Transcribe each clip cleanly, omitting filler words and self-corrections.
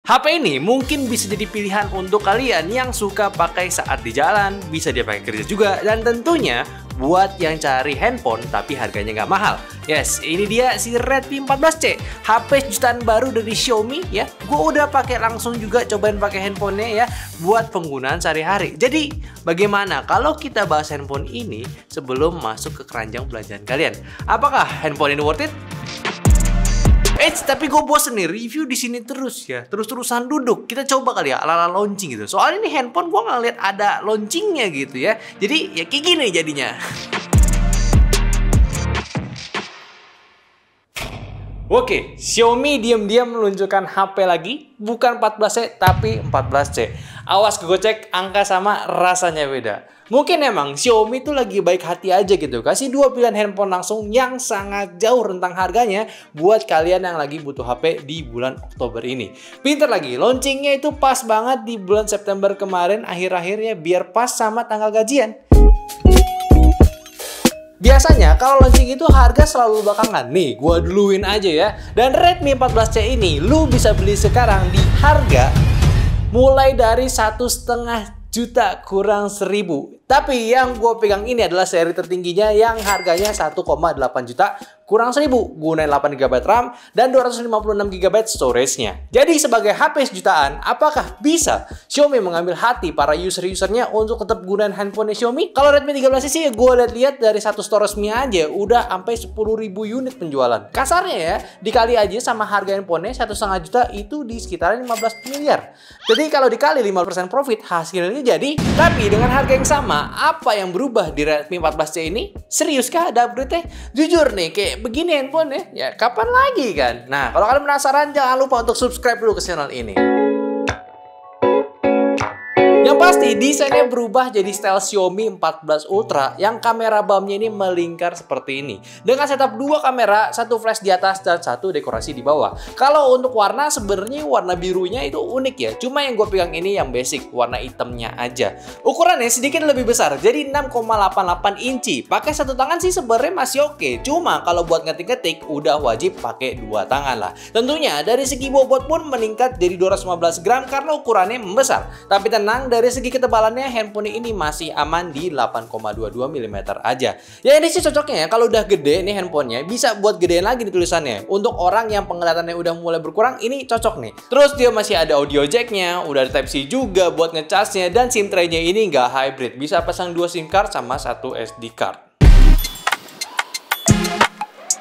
HP ini mungkin bisa jadi pilihan untuk kalian yang suka pakai saat di jalan, bisa dia pakai kerja juga, dan tentunya buat yang cari handphone tapi harganya nggak mahal. Yes, ini dia si Redmi 14C, HP jutaan baru dari Xiaomi ya. Gue udah pakai langsung juga, cobain pakai handphonenya ya buat penggunaan sehari-hari. Jadi bagaimana kalau kita bahas handphone ini sebelum masuk ke keranjang belanjaan kalian? Apakah handphone ini worth it? Tapi gue bosen nih review di sini terus ya, terus-terusan duduk. Kita coba kali ya ala-ala launching gitu. Soalnya ini handphone gue nggak lihat ada launchingnya gitu ya. Jadi ya kayak gini jadinya. Oke, Xiaomi diam-diam meluncurkan HP lagi, bukan 14C tapi 14C. Awas kegocek, angka sama rasanya beda. Mungkin emang Xiaomi tuh lagi baik hati aja gitu, kasih dua pilihan handphone langsung yang sangat jauh rentang harganya buat kalian yang lagi butuh HP di bulan Oktober ini. Pinter lagi, launchingnya itu pas banget di bulan September kemarin akhir-akhirnya biar pas sama tanggal gajian. Biasanya kalau launching itu harga selalu belakangan. Nih, gua duluin aja ya. Dan Redmi 14C ini lu bisa beli sekarang di harga mulai dari 1,5 juta kurang 1.000. Tapi yang gue pegang ini adalah seri tertingginya yang harganya 1,8 juta kurang 1.000. Gunain 8GB RAM dan 256GB storage-nya. Jadi sebagai HP sejutaan, apakah bisa Xiaomi mengambil hati para user-usernya untuk tetap gunain handphone Xiaomi? Kalau Redmi 13C sih gue lihat dari satu store resmi aja udah sampai 10.000 unit penjualan. Kasarnya ya, dikali aja sama harga handphonenya 1,5 juta itu di sekitaran 15 miliar. Jadi kalau dikali 5% profit hasilnya jadi. Tapi dengan harga yang sama, apa yang berubah di Redmi 14C ini? Seriuskah ada upgrade-nya? Jujur nih, kayak begini handphone ya kapan lagi kan? Nah, kalau kalian penasaran jangan lupa untuk subscribe dulu ke channel ini. Yang pasti desainnya berubah jadi style Xiaomi 14 Ultra yang kamera bumpnya ini melingkar seperti ini. Dengan setup dua kamera, satu flash di atas dan satu dekorasi di bawah. Kalau untuk warna sebenarnya warna birunya itu unik ya. Cuma yang gue pegang ini yang basic, warna hitamnya aja. Ukurannya sedikit lebih besar, jadi 6,88 inci. Pakai satu tangan sih sebenarnya masih oke. Cuma kalau buat ngetik-ngetik udah wajib pakai dua tangan lah. Tentunya dari segi bobot pun meningkat jadi 215 gram karena ukurannya membesar. Tapi tenang, dari segi ketebalannya handphone ini masih aman di 8,22 mm aja. Ya ini sih cocoknya ya, kalau udah gede nih handphonenya bisa buat gedein lagi nih tulisannya. Untuk orang yang penglihatannya udah mulai berkurang ini cocok nih. Terus dia masih ada audio jacknya, udah ada Type-C juga buat ngecasnya, dan SIM tray-nya ini nggak hybrid, bisa pasang 2 SIM card sama 1 SD card.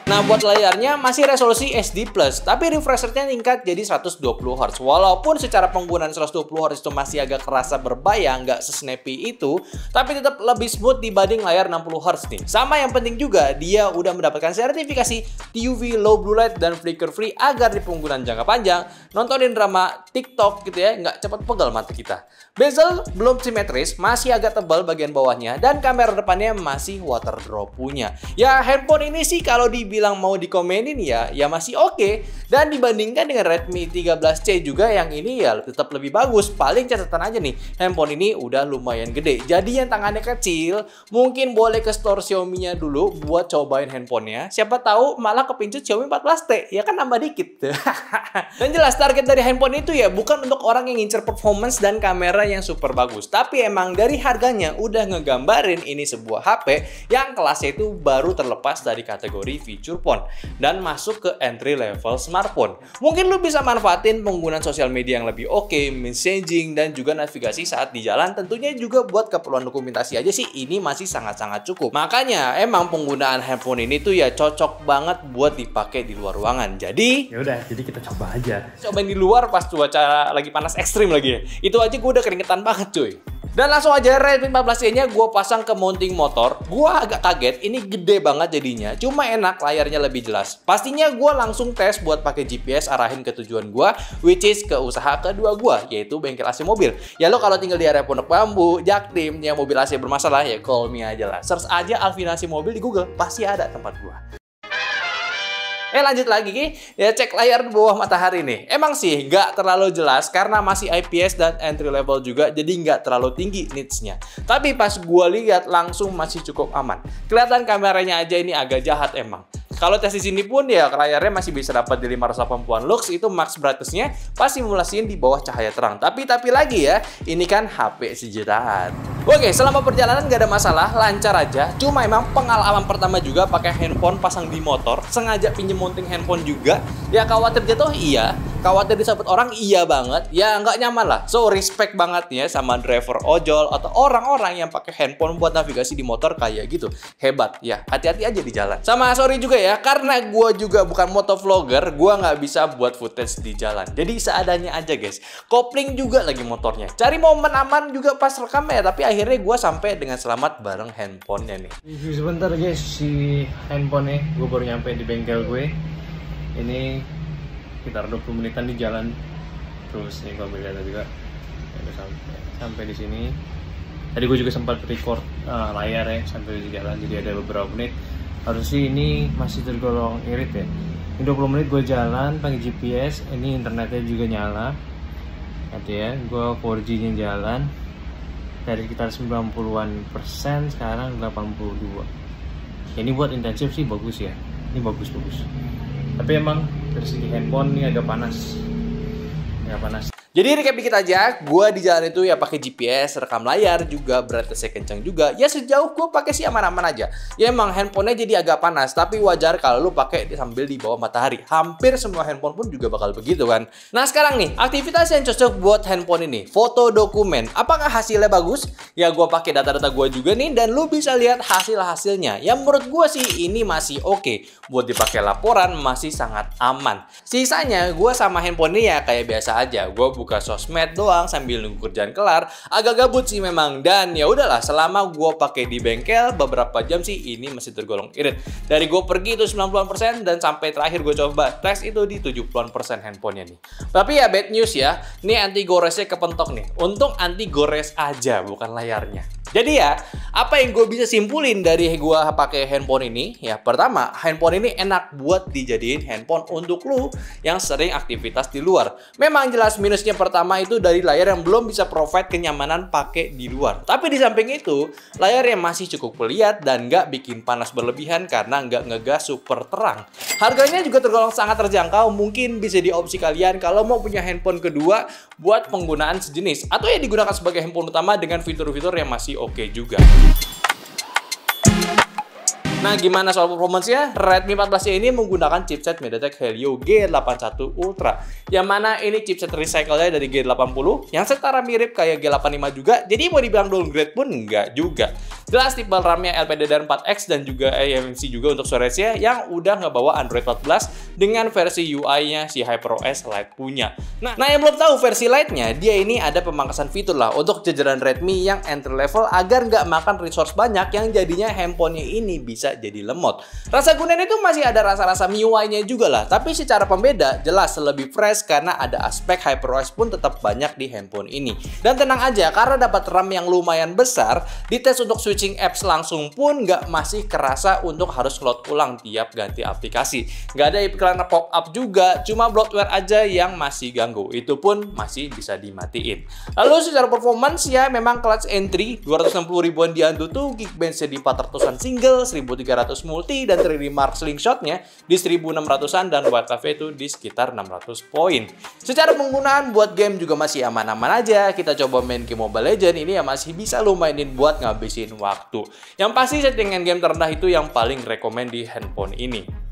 Nah, buat layarnya masih resolusi SD+, tapi refresh rate-nya tingkat jadi 120Hz. Walaupun secara penggunaan 120Hz itu masih agak kerasa berbayang, nggak sesnappy itu, tapi tetap lebih smooth dibanding layar 60Hz nih. Sama yang penting juga, dia udah mendapatkan sertifikasi TUV Low Blue Light dan Flicker Free agar di penggunaan jangka panjang, nontonin drama TikTok gitu ya, nggak cepat pegal mata kita. Bezel belum simetris, masih agak tebal bagian bawahnya, dan kamera depannya masih water drop punya. Ya, handphone ini sih kalau dibilang mau dikomenin ya masih oke. Dan dibandingkan dengan Redmi 13C juga yang ini ya tetap lebih bagus. Paling catatan aja nih, handphone ini udah lumayan gede. Jadi yang tangannya kecil, mungkin boleh ke store Xiaomi-nya dulu buat cobain handphonenya. Siapa tahu malah kepincut Xiaomi 14T, ya kan nambah dikit. Dan jelas target dari handphone itu ya bukan untuk orang yang ngincer performance dan kamera yang super bagus, tapi emang dari harganya udah ngegambarin ini sebuah HP yang kelasnya itu baru terlepas dari kategori feature phone dan masuk ke entry level smartphone. Mungkin lu bisa manfaatin penggunaan sosial media yang lebih oke, messaging, dan juga navigasi saat di jalan. Tentunya juga buat keperluan dokumentasi aja sih ini masih sangat-sangat cukup. Makanya emang penggunaan handphone ini tuh ya cocok banget buat dipakai di luar ruangan. Jadi yaudah, jadi kita coba aja. Cobain di luar pas cuaca lagi panas ekstrim lagi ya. Itu aja gue udah keringetan banget cuy. Dan langsung aja Redmi 14C-nya gue pasang ke mounting motor. Gue agak kaget, ini gede banget jadinya. Cuma enak, layarnya lebih jelas. Pastinya gue langsung tes buat pakai GPS arahin ke tujuan gue, which is ke usaha kedua gue, yaitu bengkel AC mobil. Ya lo kalau tinggal di area Pondok Bambu, Jaktim, yang mobil AC bermasalah ya call me aja lah. Search aja Alvin AC mobil di Google, pasti ada tempat gue. Lanjut lagi ya, cek layar di bawah matahari nih. Emang sih nggak terlalu jelas karena masih IPS dan entry level juga, jadi nggak terlalu tinggi nitsnya. Tapi pas gua lihat langsung masih cukup aman. Kelihatan kameranya aja ini agak jahat emang. Kalau tes di sini pun ya layarnya masih bisa dapat di 580 lux, itu max brightness-nya pas simulasiin di bawah cahaya terang. Tapi lagi ya, ini kan HP sejutaan. Oke, selama perjalanan gak ada masalah, lancar aja. Cuma emang pengalaman pertama juga pakai handphone pasang di motor, sengaja pinjem mounting handphone juga. Ya khawatir jatuh iya, khawatir disabet orang iya banget. Ya nggak nyaman lah. So respect banget ya sama driver ojol atau orang-orang yang pakai handphone buat navigasi di motor kayak gitu. Hebat ya, hati-hati aja di jalan. Sama sorry juga ya, karena gue juga bukan motovlogger, gue nggak bisa buat footage di jalan. Jadi seadanya aja guys. Kopling juga lagi motornya. Cari momen aman juga pas rekam ya, tapi akhirnya gue sampai dengan selamat bareng handphonenya nih. Sebentar guys, si handphonenya gue baru nyampe di bengkel gue. Ini sekitar 20 menitan di jalan. Terus nih kalau lihat juga udah sampai di sini. Tadi gue juga sempat record layar ya sampai di jalan, jadi ada beberapa menit. Harusnya sih ini masih tergolong irit ya. Ini 20 menit gue jalan pakai GPS, ini internetnya juga nyala. Nanti ya, gue 4G nya jalan dari sekitar 90-an persen, sekarang 82. Ya, ini buat intensif sih bagus ya, ini bagus. Tapi emang dari segi handphone ini agak panas. Jadi recap dikit aja, gue di jalan itu ya pakai GPS, rekam layar juga, brightness-nya kenceng juga. Ya sejauh gue pakai sih aman-aman aja. Ya emang handphonenya jadi agak panas, tapi wajar kalau lu pakai sambil di bawah matahari. Hampir semua handphone pun juga bakal begitu kan. Nah sekarang nih, aktivitas yang cocok buat handphone ini, foto dokumen. Apakah hasilnya bagus? Ya gue pakai data-data gue juga nih, dan lu bisa lihat hasil-hasilnya. Ya menurut gue sih ini masih oke. Buat dipakai laporan masih sangat aman. Sisanya gue sama handphone ini ya kayak biasa aja. Gue buka sosmed doang sambil nunggu kerjaan kelar. Agak gabut sih memang, dan ya udahlah, selama gue pakai di bengkel beberapa jam sih ini masih tergolong irit. Dari gue pergi itu 90% dan sampai terakhir gue coba tes itu di 70% handphonenya nih. Tapi ya bad news ya, ini anti goresnya kepentok nih. Untung anti gores aja bukan layarnya. Jadi ya, apa yang gue bisa simpulin dari gue pakai handphone ini? Ya pertama, handphone ini enak buat dijadiin handphone untuk lu yang sering aktivitas di luar. Memang jelas minusnya pertama itu dari layar yang belum bisa provide kenyamanan pakai di luar. Tapi di samping itu, layar yang masih cukup pelihat dan nggak bikin panas berlebihan karena nggak ngegas super terang. Harganya juga tergolong sangat terjangkau, mungkin bisa di opsi kalian kalau mau punya handphone kedua buat penggunaan sejenis. Atau ya digunakan sebagai handphone utama dengan fitur-fitur yang masih oke juga. Nah, gimana soal performance-nya? Redmi 14C ini menggunakan chipset MediaTek Helio G81 Ultra, yang mana ini chipset recycle-nya dari G80 yang setara mirip kayak G85 juga, jadi mau dibilang downgrade pun enggak juga. Jelas tipe RAM-nya LPDDR4X dan juga eMMC juga untuk storage-nya yang udah ngebawa Android 14 dengan versi UI-nya si HyperOS Lite punya. Nah yang belum tahu versi Lite-nya, dia ini ada pemangkasan fitur lah untuk jajaran Redmi yang entry level agar nggak makan resource banyak yang jadinya handphonenya ini bisa jadi lemot. Rasa gunain itu masih ada rasa-rasa MIUI-nya juga lah, tapi secara pembeda jelas lebih fresh karena ada aspek HyperOS pun tetap banyak di handphone ini. Dan tenang aja, karena dapat RAM yang lumayan besar, dites untuk switching apps langsung pun nggak masih kerasa untuk harus load ulang tiap ganti aplikasi. Nggak ada iklan pop-up juga, cuma bloatware aja yang masih ganggu. Itu pun masih bisa dimatiin. Lalu secara performance ya memang clutch entry 260 ribuan di Antutu, Geekbench di 400-an single, 1300 multi, dan 3D Mark slingshotnya di 1600-an, dan Wild Cafe itu di sekitar 600 poin. Secara penggunaan buat game juga masih aman-aman aja. Kita coba main game Mobile Legends ini ya masih bisa lu mainin buat ngabisin waktu. Yang pasti settingan game terendah itu yang paling rekomen di handphone ini.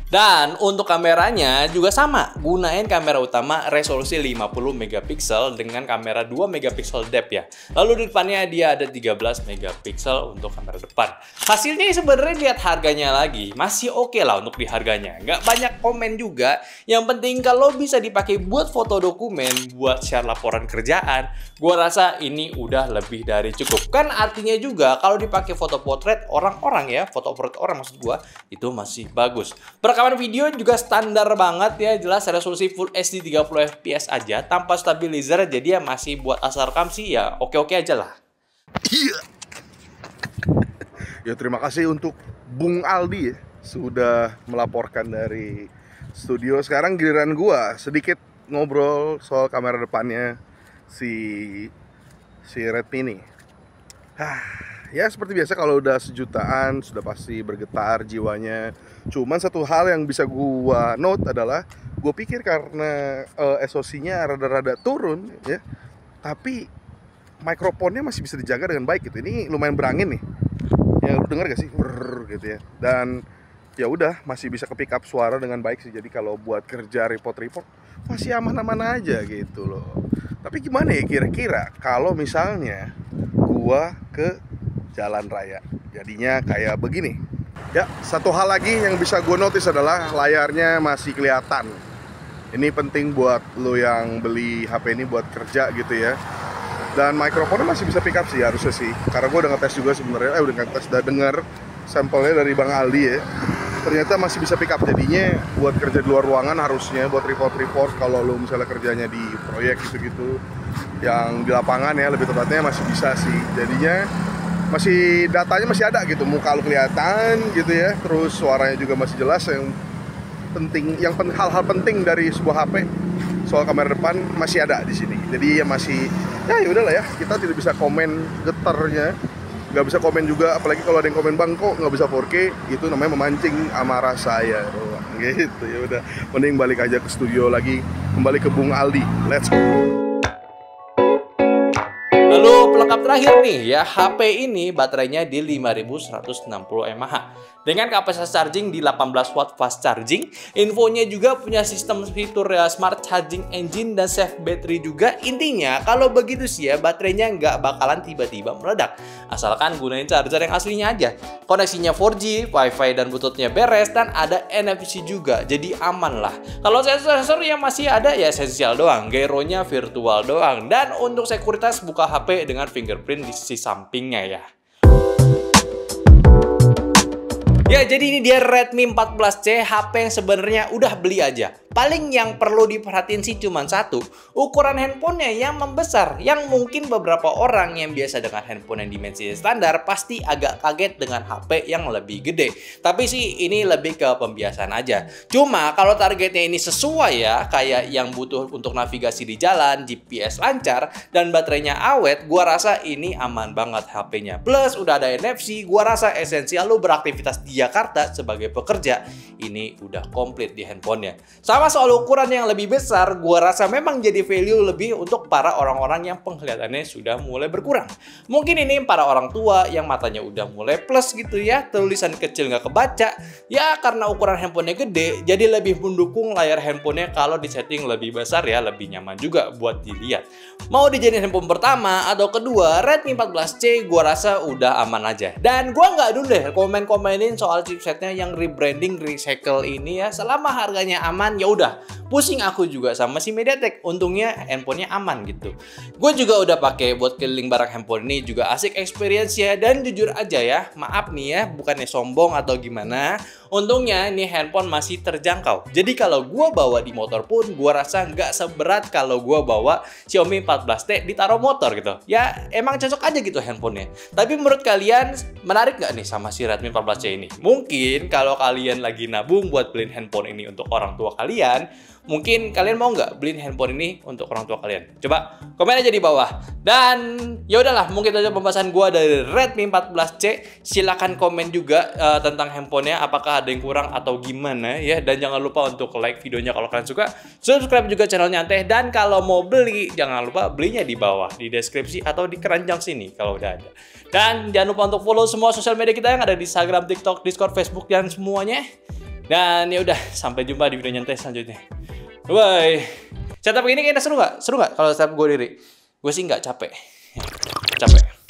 Dan untuk kameranya juga sama, gunain kamera utama resolusi 50 megapiksel dengan kamera 2 megapiksel depth ya. Lalu di depannya dia ada 13 megapiksel untuk kamera depan. Hasilnya sebenarnya lihat harganya lagi, masih oke lah untuk di harganya. Nggak banyak komen juga, yang penting kalau bisa dipakai buat foto dokumen, buat share laporan kerjaan, gua rasa ini udah lebih dari cukup. Kan artinya juga kalau dipakai foto potret orang-orang ya, foto potret orang maksud gua, itu masih bagus. Rekaman video juga standar banget ya, jelas resolusi Full HD 30 fps aja tanpa stabilizer, jadi ya masih buat asal rekam sih ya oke-oke aja lah. Ya terima kasih untuk Bung Aldi ya, sudah melaporkan dari studio. Sekarang giliran gua sedikit ngobrol soal kamera depannya si Redmi ini. ya seperti biasa kalau udah sejutaan sudah pasti bergetar jiwanya. Cuman satu hal yang bisa gua note adalah gue pikir karena SoC-nya rada-rada turun ya, tapi mikrofonnya masih bisa dijaga dengan baik gitu. Ini lumayan berangin nih. Ya lu dengar gak sih? Brrr, gitu ya. Dan ya udah masih bisa ke pick up suara dengan baik sih. Jadi kalau buat kerja report masih aman-aman aja gitu loh. Tapi gimana ya kira-kira kalau misalnya gua ke jalan raya, jadinya kayak begini. Ya, satu hal lagi yang bisa gue notice adalah layarnya masih kelihatan. Ini penting buat lo yang beli HP ini buat kerja gitu ya. Dan mikrofonnya masih bisa pick up sih harusnya sih. Karena gue udah ngetes juga sebenarnya, udah ngetes, udah denger sampelnya dari Bang Aldi ya. Ternyata masih bisa pick up, jadinya buat kerja di luar ruangan harusnya, buat report kalau lo misalnya kerjanya di proyek gitu-gitu, yang di lapangan ya lebih tepatnya masih bisa sih. Jadinya masih datanya masih ada gitu, muka lo kelihatan gitu ya, terus suaranya juga masih jelas. Yang penting, hal-hal penting dari sebuah HP soal kamera depan masih ada di sini. Jadi ya masih, ya udahlah ya, kita tidak bisa komen getarnya, nggak bisa komen juga, apalagi kalau ada yang komen bang kok nggak bisa 4K, itu namanya memancing amarah saya gitu. Ya udah, mending balik aja ke studio lagi, kembali ke Bung Aldi, let's go. Lalu pelengkap terakhir nih ya, HP ini baterainya di 5160 mAh dengan kapasitas charging di 18 watt fast charging. Infonya juga punya sistem fitur ya, smart charging engine dan safe battery juga. Intinya kalau begitu sih ya, baterainya nggak bakalan tiba-tiba meledak asalkan gunain charger yang aslinya aja. Koneksinya 4G, Wi-Fi dan Bluetooth-nya beres, dan ada NFC juga, jadi aman lah. Kalau sensor yang masih ada ya esensial doang, gyronya virtual doang, dan untuk sekuritas buka HP dengan fingerprint di sisi sampingnya ya. Ya, jadi ini dia Redmi 14C, HP yang sebenarnya udah beli aja. Paling yang perlu diperhatiin sih cuma satu, ukuran handphonenya yang membesar, yang mungkin beberapa orang yang biasa dengan handphone yang dimensi standar pasti agak kaget dengan HP yang lebih gede. Tapi sih ini lebih ke pembiasaan aja. Cuma kalau targetnya ini sesuai ya, kayak yang butuh untuk navigasi di jalan, GPS lancar, dan baterainya awet, gua rasa ini aman banget HP-nya. Plus udah ada NFC, gua rasa esensial lu beraktivitas di Jakarta sebagai pekerja, ini udah komplit di handphonenya. Sama soal ukuran yang lebih besar, gua rasa memang jadi value lebih untuk para orang-orang yang penglihatannya sudah mulai berkurang. Mungkin ini para orang tua yang matanya udah mulai plus gitu ya, tulisan kecil nggak kebaca. Ya karena ukuran handphonenya gede, jadi lebih mendukung layar handphonenya kalau disetting lebih besar ya, lebih nyaman juga buat dilihat. Mau dijadiin handphone pertama atau kedua, Redmi 14C gua rasa udah aman aja. Dan gua nggak dulu deh komen-komenin soal chipsetnya yang rebranding recycle ini ya. Selama harganya aman ya udah, pusing aku juga sama si MediaTek, untungnya handphonenya aman gitu. Gue juga udah pakai buat keliling barang handphone ini, juga asik experience ya. Dan jujur aja ya, maaf nih ya, bukannya sombong atau gimana, untungnya ini handphone masih terjangkau. Jadi kalau gue bawa di motor pun gue rasa nggak seberat kalau gue bawa Xiaomi 14T ditaruh motor gitu. Ya emang cocok aja gitu handphonenya. Tapi menurut kalian menarik nggak nih sama si Redmi 14C ini? Mungkin kalau kalian lagi nabung buat beliin handphone ini untuk orang tua kalian, mungkin kalian mau nggak beliin handphone ini untuk orang tua kalian? Coba komen aja di bawah. Dan ya udahlah, mungkin itu aja pembahasan gua dari Redmi 14C. Silahkan komen juga tentang handphonenya, apakah ada yang kurang atau gimana ya. Dan jangan lupa untuk like videonya kalau kalian suka, subscribe juga channelnya Anteh. Dan kalau mau beli, jangan lupa belinya di bawah, di deskripsi atau di keranjang sini kalau udah ada. Dan jangan lupa untuk follow semua sosial media kita yang ada di Instagram, TikTok, Discord, Facebook, dan semuanya. Dan ya udah, sampai jumpa di video nyantai selanjutnya. Bye. Setup ini kayaknya seru nggak? Seru nggak kalau setup gue diri? Gue sih nggak capek. Capek.